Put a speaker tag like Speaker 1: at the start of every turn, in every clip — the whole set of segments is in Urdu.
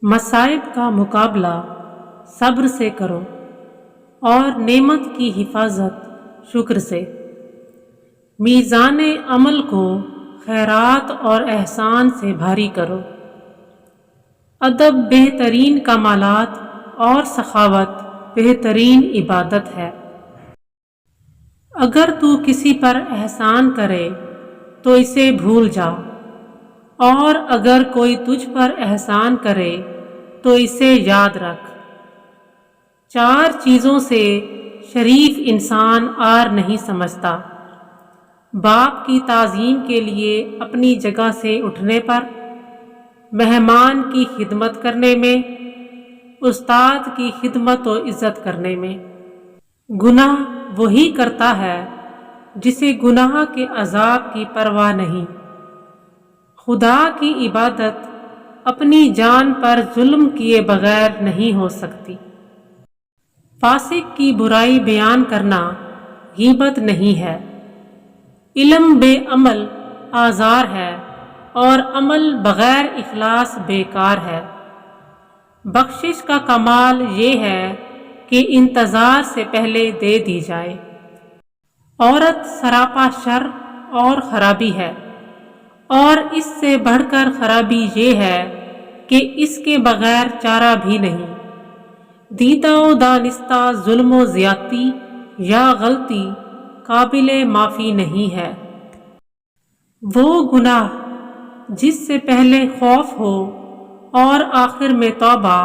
Speaker 1: مصائب کا مقابلہ صبر سے کرو اور نعمت کی حفاظت شکر سے۔ میزان عمل کو خیرات اور احسان سے بھاری کرو۔ ادب بہترین کمالات اور سخاوت بہترین عبادت ہے۔ اگر تو کسی پر احسان کرے تو اسے بھول جا، اور اگر کوئی تجھ پر احسان کرے تو اسے یاد رکھ۔ 4 چیزوں سے شریف انسان آر نہیں سمجھتا: باپ کی تعظیم کے لیے اپنی جگہ سے اٹھنے پر، مہمان کی خدمت کرنے میں، استاد کی خدمت و عزت کرنے میں۔ گناہ وہی کرتا ہے جسے گناہ کے عذاب کی پرواہ نہیں۔ خدا کی عبادت اپنی جان پر ظلم کیے بغیر نہیں ہو سکتی۔ فاسق کی برائی بیان کرنا غیبت نہیں ہے۔ علم بے عمل آزار ہے، اور عمل بغیر اخلاص بیکار ہے۔ بخشش کا کمال یہ ہے کہ انتظار سے پہلے دے دی جائے۔ عورت سراپا شر اور خرابی ہے، اور اس سے بڑھ کر خرابی یہ ہے کہ اس کے بغیر چارہ بھی نہیں۔ دیدہ و دانستہ ظلم و زیادتی یا غلطی قابل معافی نہیں ہے۔ وہ گناہ جس سے پہلے خوف ہو اور آخر میں توبہ،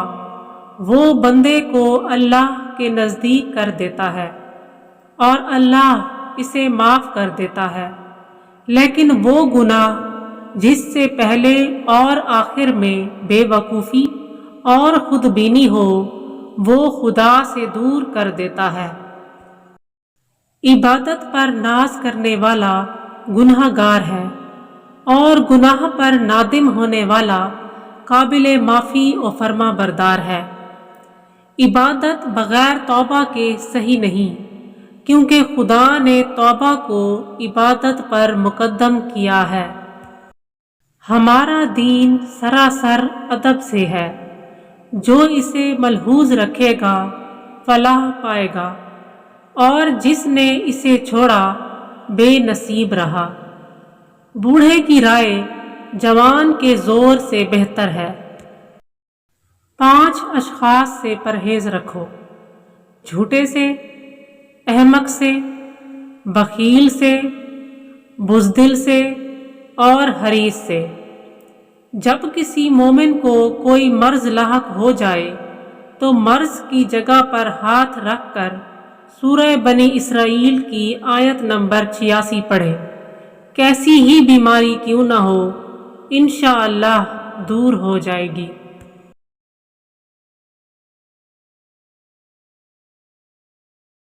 Speaker 1: وہ بندے کو اللہ کے نزدیک کر دیتا ہے، اور اللہ اسے معاف کر دیتا ہے۔ لیکن وہ گناہ جس سے پہلے اور آخر میں بے وقوفی اور خود بینی ہو، وہ خدا سے دور کر دیتا ہے۔ عبادت پر ناز کرنے والا گناہ گار ہے، اور گناہ پر نادم ہونے والا قابل معافی و فرما بردار ہے۔ عبادت بغیر توبہ کے صحیح نہیں، کیونکہ خدا نے توبہ کو عبادت پر مقدم کیا ہے۔ ہمارا دین سراسر ادب سے ہے۔ جو اسے ملحوظ رکھے گا فلاح پائے گا، اور جس نے اسے چھوڑا بے نصیب رہا۔ بوڑھے کی رائے جوان کے زور سے بہتر ہے۔ 5 اشخاص سے پرہیز رکھو: جھوٹے سے، احمق سے، بخیل سے، بزدل سے اور حریص سے۔ جب کسی مومن کو کوئی مرض لاحق ہو جائے تو مرض کی جگہ پر ہاتھ رکھ کر سورہ بنی اسرائیل کی آیت نمبر 86 پڑھے۔ کیسی ہی بیماری کیوں نہ ہو، انشاءاللہ دور ہو جائے گی۔